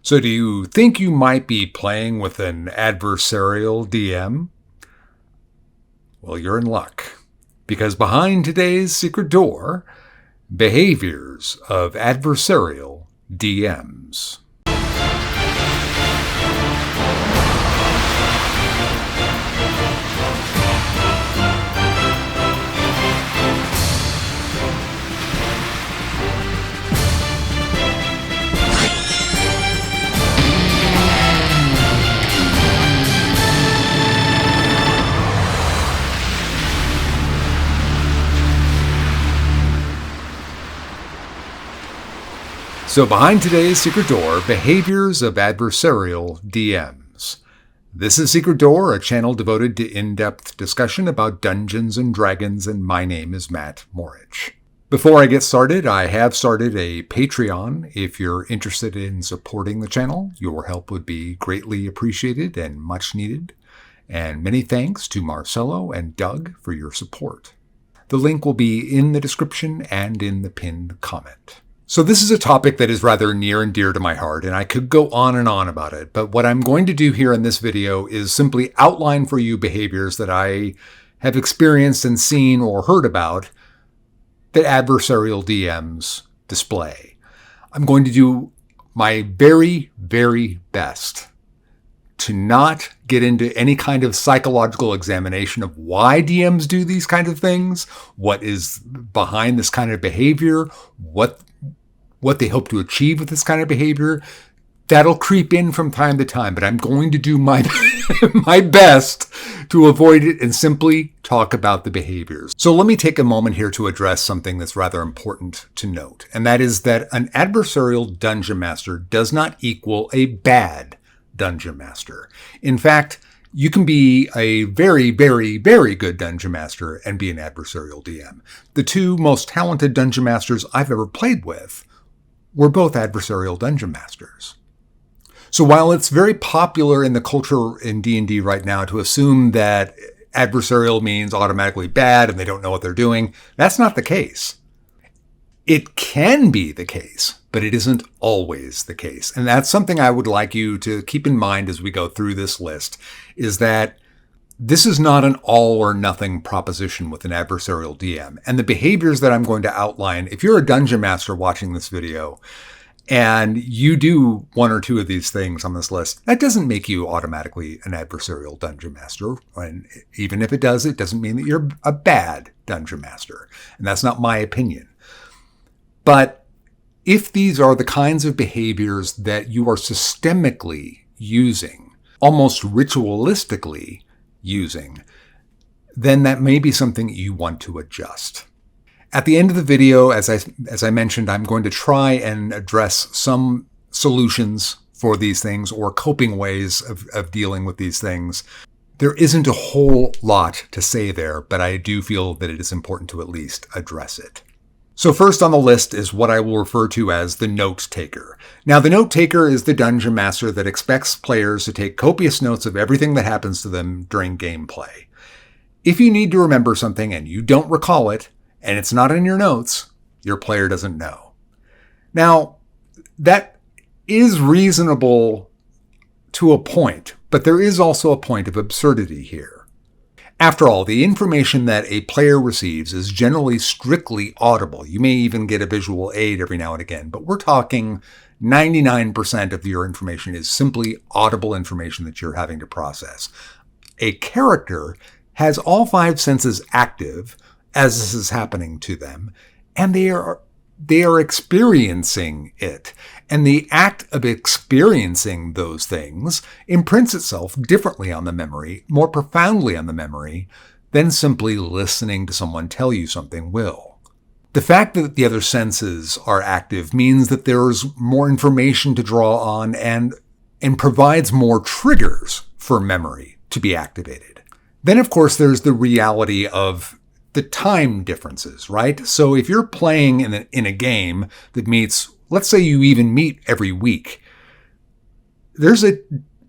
So do you think you might be playing with an adversarial DM? Well, you're in luck, because behind today's secret door, behaviors of adversarial DMs. So behind today's secret door, behaviors of adversarial DMs. This is Secret Door, a channel devoted to in-depth discussion about Dungeons and Dragons, and my name is Matt Morich. Before I get started, I have started a Patreon. If you're interested in supporting the channel, your help would be greatly appreciated and much needed. And many thanks to Marcelo and Doug for your support. The link will be in the description and in the pinned comment. So this is a topic that is rather near and dear to my heart, and I could go on and on about it, but what I'm going to do here in this video is simply outline for you behaviors that I have experienced and seen or heard about that adversarial DMs display. I'm going to do my very, very best to not get into any kind of psychological examination of why DMs do these kind of things, what is behind this kind of behavior, what they hope to achieve with this kind of behavior. That'll creep in from time to time, but I'm going to do my best to avoid it and simply talk about the behaviors. So let me take a moment here to address something that's rather important to note, and that is that an adversarial dungeon master does not equal a bad dungeon master. In fact, you can be a very, very, very good dungeon master and be an adversarial DM. The two most talented dungeon masters I've ever played with were both adversarial dungeon masters. So while it's very popular in the culture in D&D right now to assume that adversarial means automatically bad and they don't know what they're doing, that's not the case. It can be the case, but it isn't always the case. And that's something I would like you to keep in mind as we go through this list, is that this is not an all or nothing proposition with an adversarial DM. And the behaviors that I'm going to outline, if you're a dungeon master watching this video and you do one or two of these things on this list, that doesn't make you automatically an adversarial dungeon master. And even if it does, it doesn't mean that you're a bad dungeon master. And that's not my opinion. But if these are the kinds of behaviors that you are systemically using, almost ritualistically using, then that may be something you want to adjust. At the end of the video, as I mentioned, I'm going to try and address some solutions for these things or coping ways of dealing with these things. There isn't a whole lot to say there, but I do feel that it is important to at least address it. So first on the list is what I will refer to as the note taker. Now, the note taker is the dungeon master that expects players to take copious notes of everything that happens to them during gameplay. If you need to remember something and you don't recall it, and it's not in your notes, your player doesn't know. Now, that is reasonable to a point, but there is also a point of absurdity here. After all, the information that a player receives is generally strictly audible. You may even get a visual aid every now and again, but we're talking 99% of your information is simply audible information that you're having to process. A character has all five senses active as this is happening to them, and they are experiencing it. And the act of experiencing those things imprints itself differently on the memory, more profoundly on the memory, than simply listening to someone tell you something will. The fact that the other senses are active means that there's more information to draw on and provides more triggers for memory to be activated. Then, of course, there's the reality of the time differences, right? So if you're playing in a game that meets, let's say you even meet every week, there's a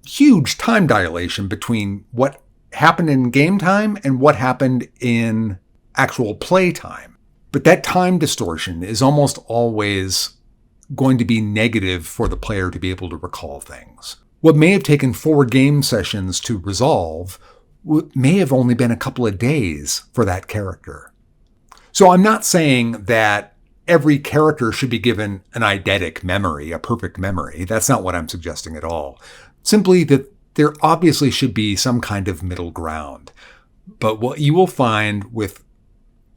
huge time dilation between what happened in game time and what happened in actual play time. But that time distortion is almost always going to be negative for the player to be able to recall things. What may have taken 4 game sessions to resolve may have only been a couple of days for that character. So I'm not saying that every character should be given an eidetic memory, a perfect memory. That's not what I'm suggesting at all. Simply that there obviously should be some kind of middle ground. But what you will find with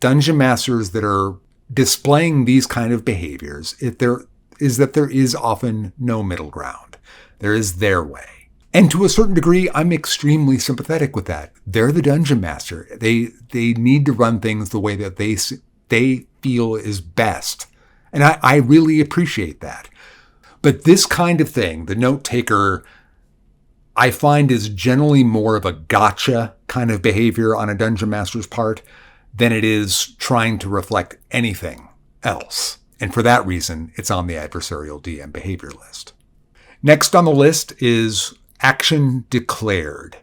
dungeon masters that are displaying these kind of behaviors is that there is often no middle ground. There is their way. And to a certain degree, I'm extremely sympathetic with that. They're the dungeon master. They need to run things the way that they feel is best. And I really appreciate that. But this kind of thing, the note taker, I find is generally more of a gotcha kind of behavior on a dungeon master's part than it is trying to reflect anything else. And for that reason, it's on the adversarial DM behavior list. Next on the list is action declared.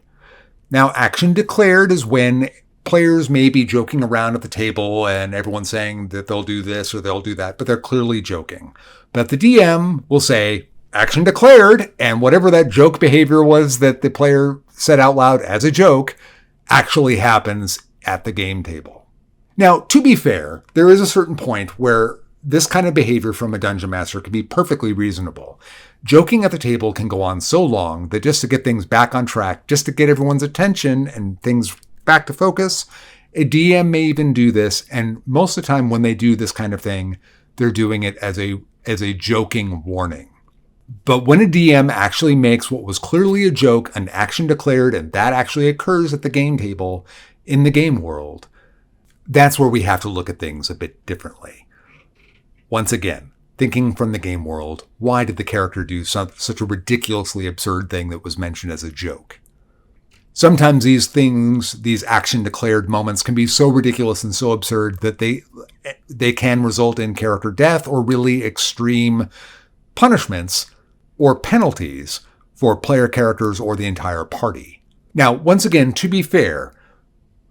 Now, action declared is when players may be joking around at the table and everyone's saying that they'll do this or they'll do that, but they're clearly joking. But the DM will say, action declared, and whatever that joke behavior was that the player said out loud as a joke actually happens at the game table. Now, to be fair, there is a certain point where this kind of behavior from a dungeon master can be perfectly reasonable. Joking at the table can go on so long that just to get things back on track, just to get everyone's attention and things back to focus, a DM may even do this. And most of the time when they do this kind of thing, they're doing it as a joking warning. But when a DM actually makes what was clearly a joke an action declared, and that actually occurs at the game table in the game world, that's where we have to look at things a bit differently. Once again, thinking from the game world, why did the character do such a ridiculously absurd thing that was mentioned as a joke? Sometimes these action declared moments can be so ridiculous and so absurd that they can result in character death or really extreme punishments or penalties for player characters or the entire party. Now, once again, to be fair,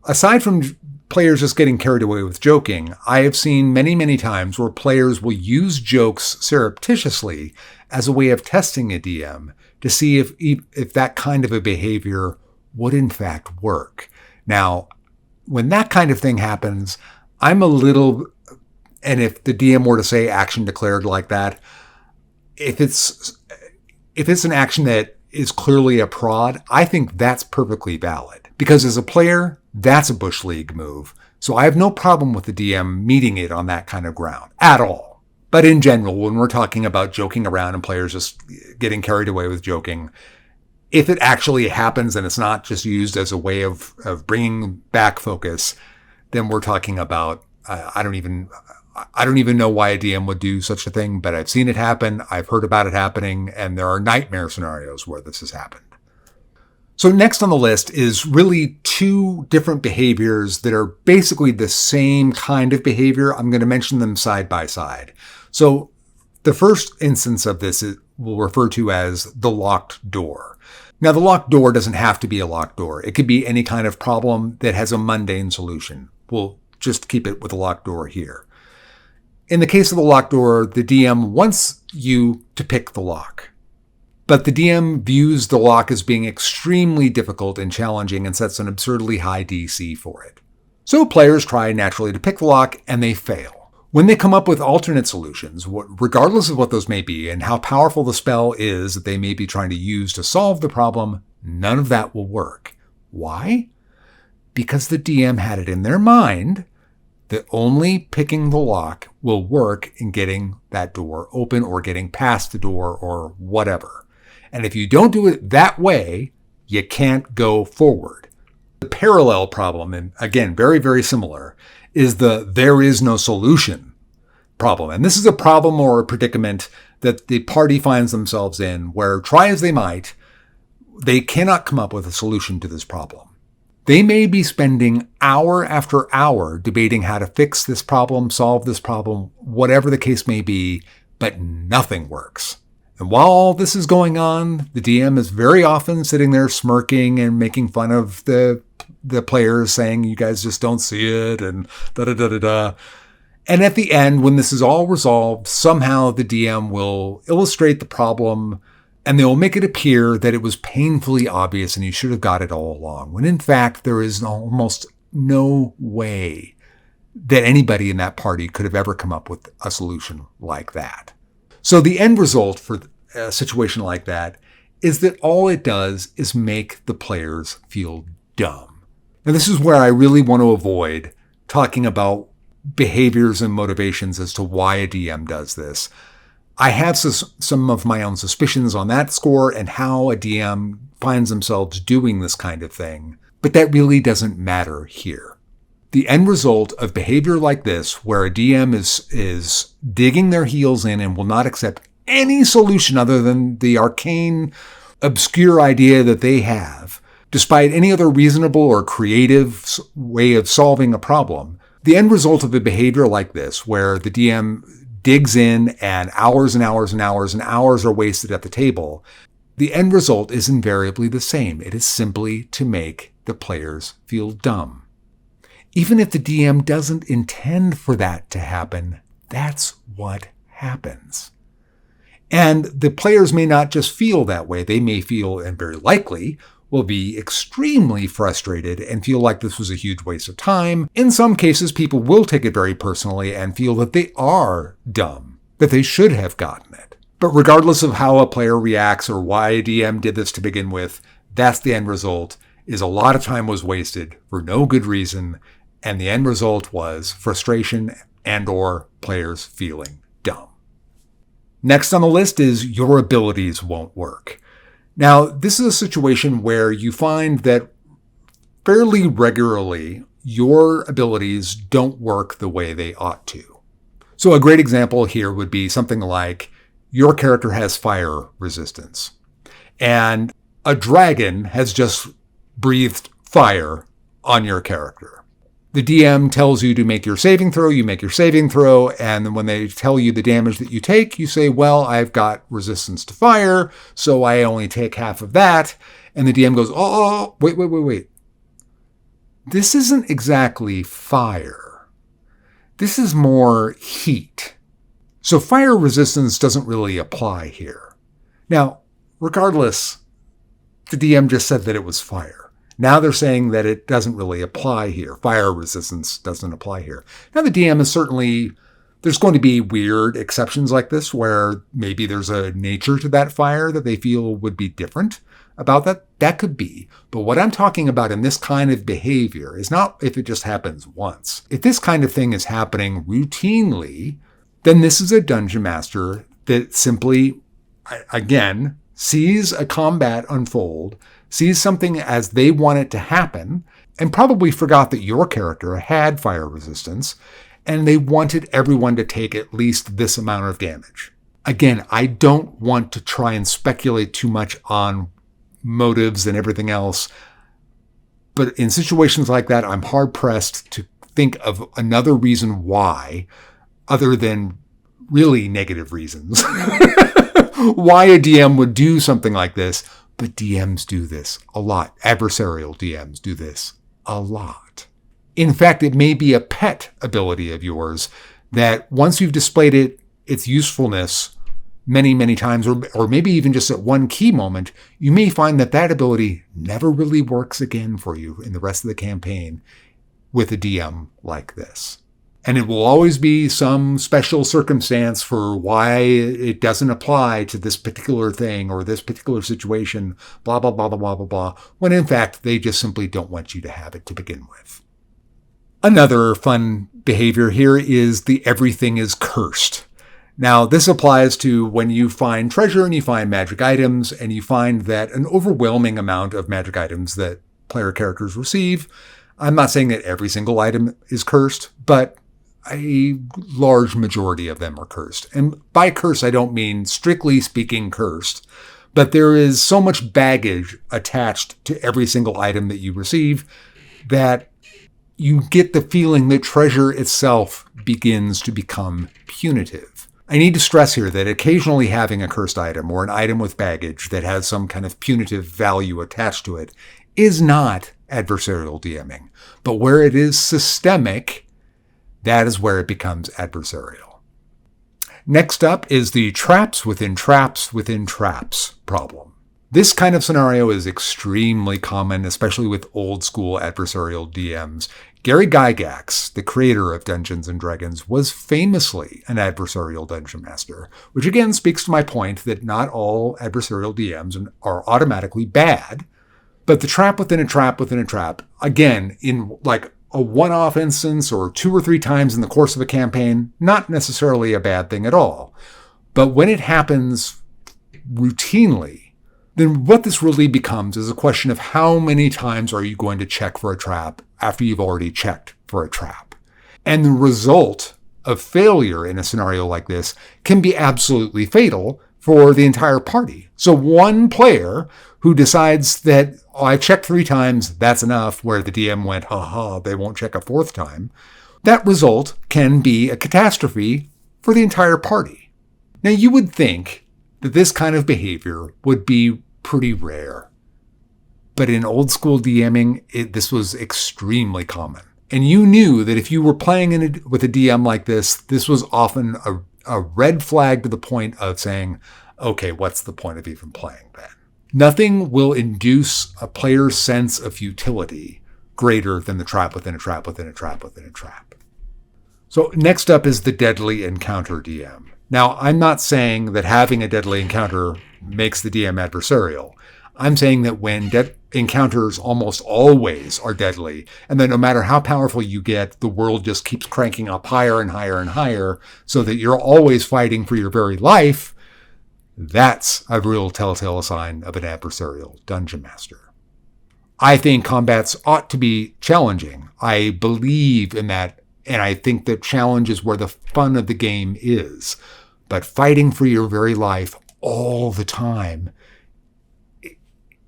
aside from players just getting carried away with joking, I have seen many, many times where players will use jokes surreptitiously as a way of testing a DM to see if that kind of a behavior would in fact work. Now, when that kind of thing happens, and if the DM were to say action declared like that, if it's an action that is clearly a prod, I think that's perfectly valid. Because as a player, that's a Bush League move. So I have no problem with the DM meeting it on that kind of ground at all. But in general, when we're talking about joking around and players just getting carried away with joking, if it actually happens and it's not just used as a way of bringing back focus, then we're talking about, I don't even know why a DM would do such a thing, but I've seen it happen. I've heard about it happening, and there are nightmare scenarios where this has happened. So next on the list is really 2 different behaviors that are basically the same kind of behavior. I'm going to mention them side by side. So the first instance of this we'll refer to as the locked door. Now, the locked door doesn't have to be a locked door. It could be any kind of problem that has a mundane solution. We'll just keep it with a locked door here. In the case of the locked door, the DM wants you to pick the lock. But the DM views the lock as being extremely difficult and challenging and sets an absurdly high DC for it. So players try naturally to pick the lock, and they fail. When they come up with alternate solutions, regardless of what those may be and how powerful the spell is that they may be trying to use to solve the problem, none of that will work. Why? Because the DM had it in their mind that only picking the lock will work in getting that door open or getting past the door or whatever. And if you don't do it that way, you can't go forward. The parallel problem, and again, very, very similar, is the there is no solution problem. And this is a problem or a predicament that the party finds themselves in where, try as they might, they cannot come up with a solution to this problem. They may be spending hour after hour debating how to fix this problem, solve this problem, whatever the case may be, but nothing works. And while all this is going on, the DM is very often sitting there smirking and making fun of the players, saying, you guys just don't see it, and da-da-da-da-da. And at the end, when this is all resolved, somehow the DM will illustrate the problem and they'll make it appear that it was painfully obvious and you should have got it all along, when in fact there is almost no way that anybody in that party could have ever come up with a solution like that. So the end result for a situation like that is that all it does is make the players feel dumb. Now this is where I really want to avoid talking about behaviors and motivations as to why a DM does this. I have some of my own suspicions on that score and how a DM finds themselves doing this kind of thing, but that really doesn't matter here. The end result of behavior like this, where a DM is digging their heels in and will not accept any solution other than the arcane, obscure idea that they have, despite any other reasonable or creative way of solving a problem, the end result of a behavior like this, where the DM digs in and hours and hours and hours and hours are wasted at the table, the end result is invariably the same. It is simply to make the players feel dumb. Even if the DM doesn't intend for that to happen, that's what happens. And the players may not just feel that way. They may feel, and very likely, will be extremely frustrated and feel like this was a huge waste of time. In some cases, people will take it very personally and feel that they are dumb, that they should have gotten it. But regardless of how a player reacts or why a DM did this to begin with, that's the end result, is a lot of time was wasted for no good reason, and the end result was frustration and/or players feeling dumb. Next on the list is your abilities won't work. Now, this is a situation where you find that fairly regularly your abilities don't work the way they ought to. So a great example here would be something like your character has fire resistance, and a dragon has just breathed fire on your character. The DM tells you to make your saving throw, you make your saving throw, and then when they tell you the damage that you take, you say, well, I've got resistance to fire, so I only take half of that. And the DM goes, oh, wait. This isn't exactly fire. This is more heat. So fire resistance doesn't really apply here. Now, regardless, the DM just said that it was fire. Now they're saying that it doesn't really apply here. Fire resistance doesn't apply here. Now the DM is certainly, there's going to be weird exceptions like this where maybe there's a nature to that fire that they feel would be different about that. That could be. But what I'm talking about in this kind of behavior is not if it just happens once. If this kind of thing is happening routinely, then this is a dungeon master that simply, again, sees a combat unfold, sees something as they want it to happen, and probably forgot that your character had fire resistance, and they wanted everyone to take at least this amount of damage. Again, I don't want to try and speculate too much on motives and everything else, but in situations like that, I'm hard-pressed to think of another reason why, other than really negative reasons, why a DM would do something like this. But DMs do this a lot. Adversarial DMs do this a lot. In fact, it may be a pet ability of yours that once you've displayed its usefulness many, many times, or maybe even just at one key moment, you may find that that ability never really works again for you in the rest of the campaign with a DM like this. And it will always be some special circumstance for why it doesn't apply to this particular thing or this particular situation, blah, blah, blah, blah, blah, blah, blah, when in fact they just simply don't want you to have it to begin with. Another fun behavior here is the everything is cursed. Now, this applies to when you find treasure and you find magic items, and you find that an overwhelming amount of magic items that player characters receive, I'm not saying that every single item is cursed, but a large majority of them are cursed. And by curse, I don't mean strictly speaking cursed, but there is so much baggage attached to every single item that you receive that you get the feeling that treasure itself begins to become punitive. I need to stress here that occasionally having a cursed item or an item with baggage that has some kind of punitive value attached to it is not adversarial DMing. But where it is systemic, That is where it becomes adversarial. Next up is the traps within traps within traps problem. This kind of scenario is extremely common, especially with old school adversarial DMs. Gary Gygax, the creator of Dungeons & Dragons, was famously an adversarial dungeon master, which again speaks to my point that not all adversarial DMs are automatically bad, but the trap within a trap within a trap, again, in like a one-off instance or 2 or 3 times in the course of a campaign, not necessarily a bad thing at all. But when it happens routinely, then what this really becomes is a question of how many times are you going to check for a trap after you've already checked for a trap. And the result of failure in a scenario like this can be absolutely fatal for the entire party. So one player who decides that, I've checked 3 times, that's enough, where the DM went, they won't check a 4th time, that result can be a catastrophe for the entire party. Now you would think that this kind of behavior would be pretty rare. But in old school DMing, this was extremely common. And you knew that if you were playing with a DM like this was often a red flag to the point of saying, okay, what's the point of even playing then? Nothing will induce a player's sense of futility greater than the trap within a trap within a trap within a trap. So next up is the deadly encounter DM. Now, I'm not saying that having a deadly encounter makes the DM adversarial. I'm saying that when encounters almost always are deadly, and that no matter how powerful you get, the world just keeps cranking up higher and higher and higher, so that you're always fighting for your very life, that's a real telltale sign of an adversarial dungeon master. I think combats ought to be challenging. I believe in that, and I think that challenge is where the fun of the game is. But fighting for your very life all the time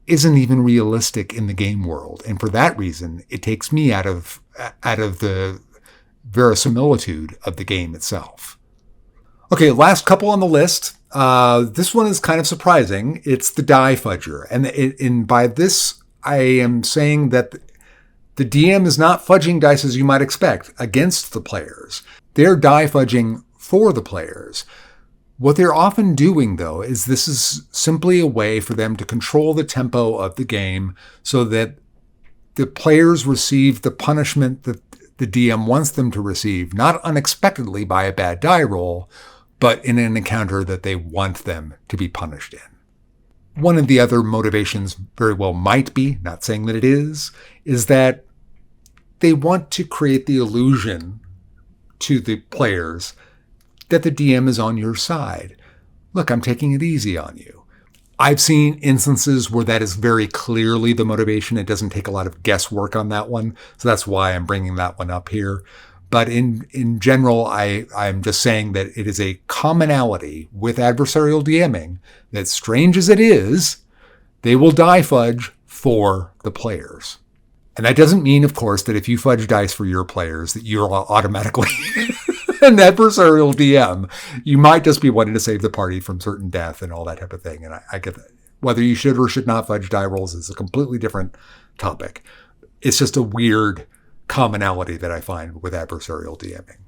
isn't even realistic in the game world. And for that reason, it takes me out of the verisimilitude of the game itself. Okay, last couple on the list. This one is kind of surprising. It's the die fudger. And by this, I am saying that the DM is not fudging dice as you might expect against the players. They're die fudging for the players. What they're often doing, though, is this is simply a way for them to control the tempo of the game so that the players receive the punishment that the DM wants them to receive, not unexpectedly by a bad die roll, but in an encounter that they want them to be punished in. One of the other motivations very well might be, not saying that it is that they want to create the illusion to the players that the DM is on your side. Look, I'm taking it easy on you. I've seen instances where that is very clearly the motivation. It doesn't take a lot of guesswork on that one. So that's why I'm bringing that one up here. But in general, I'm just saying that it is a commonality with adversarial DMing that, strange as it is, they will die fudge for the players. And that doesn't mean, of course, that if you fudge dice for your players, that you're automatically an adversarial DM. You might just be wanting to save the party from certain death and all that type of thing. And I get that. Whether you should or should not fudge die rolls is a completely different topic. It's just a weird commonality that I find with adversarial DMing.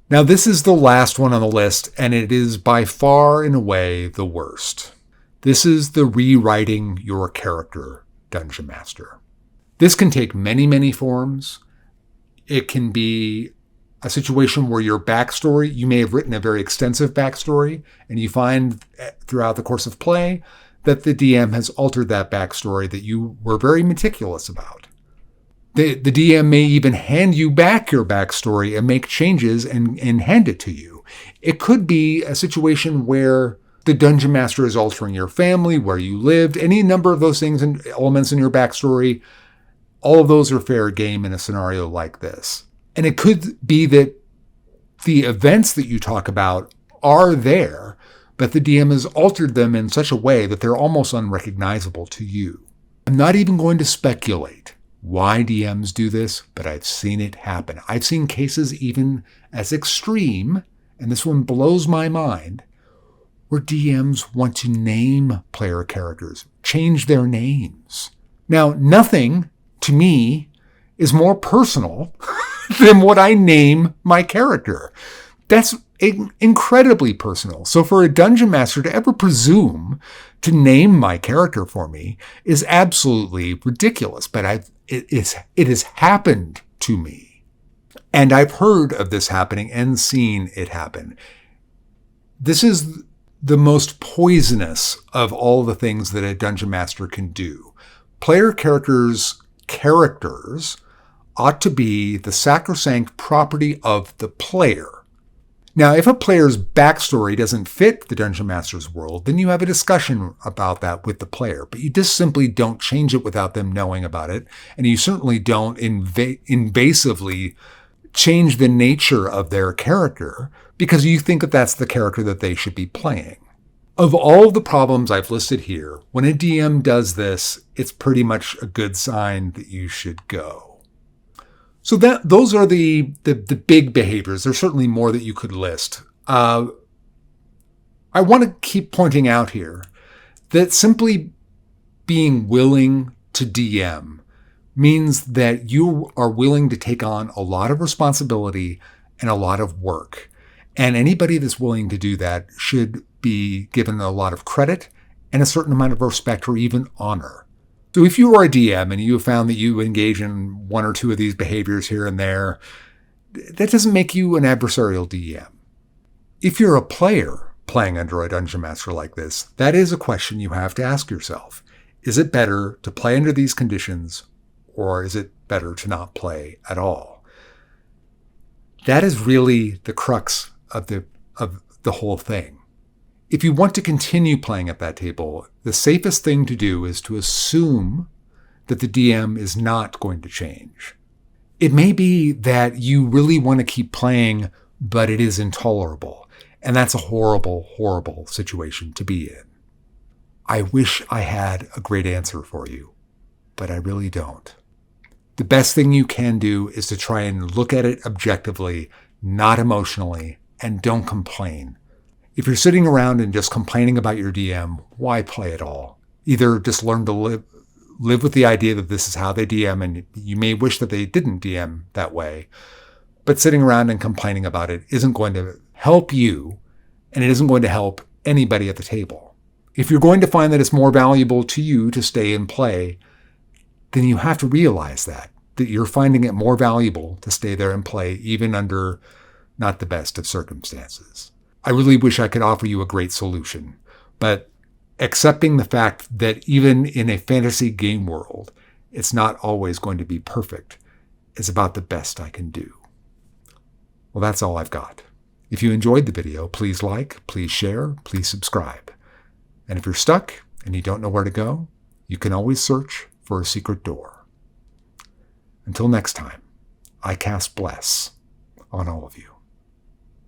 Now, this is the last one on the list, and it is by far, in a way, the worst. This is the rewriting your character dungeon master. This can take many, many forms. It can be a situation where your backstory, you may have written a very extensive backstory, and you find throughout the course of play that the DM has altered that backstory that you were very meticulous about. The DM may even hand you back your backstory and make changes and hand it to you. It could be a situation where the dungeon master is altering your family, where you lived, any number of those things and elements in your backstory. All of those are fair game in a scenario like this. And it could be that the events that you talk about are there, but the DM has altered them in such a way that they're almost unrecognizable to you. I'm not even going to speculate why DMs do this, but I've seen it happen. I've seen cases even as extreme, and this one blows my mind, where DMs want to name player characters, change their names. Now, nothing to me is more personal than what I name my character. That's incredibly personal. So for a dungeon master to ever presume to name my character for me is absolutely ridiculous. But it has happened to me. And I've heard of this happening and seen it happen. This is the most poisonous of all the things that a dungeon master can do. Player characters ought to be the sacrosanct property of the player. Now, if a player's backstory doesn't fit the Dungeon Master's world, then you have a discussion about that with the player. But you just simply don't change it without them knowing about it. And you certainly don't invasively change the nature of their character because you think that that's the character that they should be playing. Of all the problems I've listed here, when a DM does this, it's pretty much a good sign that you should go. So those are the big behaviors. There's certainly more that you could list. I want to keep pointing out here that simply being willing to DM means that you are willing to take on a lot of responsibility and a lot of work. And anybody that's willing to do that should be given a lot of credit and a certain amount of respect or even honor. So if you are a DM and you have found that you engage in one or two of these behaviors here and there, that doesn't make you an adversarial DM. If you're a player playing under a dungeon master like this, that is a question you have to ask yourself. Is it better to play under these conditions, or is it better to not play at all? That is really the crux of the whole thing. If you want to continue playing at that table, the safest thing to do is to assume that the DM is not going to change. It may be that you really want to keep playing, but it is intolerable. And that's a horrible, horrible situation to be in. I wish I had a great answer for you, but I really don't. The best thing you can do is to try and look at it objectively, not emotionally, and don't complain. If you're sitting around and just complaining about your DM, why play at all? Either just learn to live with the idea that this is how they DM, and you may wish that they didn't DM that way. But sitting around and complaining about it isn't going to help you, and it isn't going to help anybody at the table. If you're going to find that it's more valuable to you to stay and play, then you have to realize that you're finding it more valuable to stay there and play, even under not the best of circumstances. I really wish I could offer you a great solution, but accepting the fact that even in a fantasy game world, it's not always going to be perfect is about the best I can do. Well, that's all I've got. If you enjoyed the video, please like, please share, please subscribe. And if you're stuck and you don't know where to go, you can always search for a secret door. Until next time, I cast bless on all of you.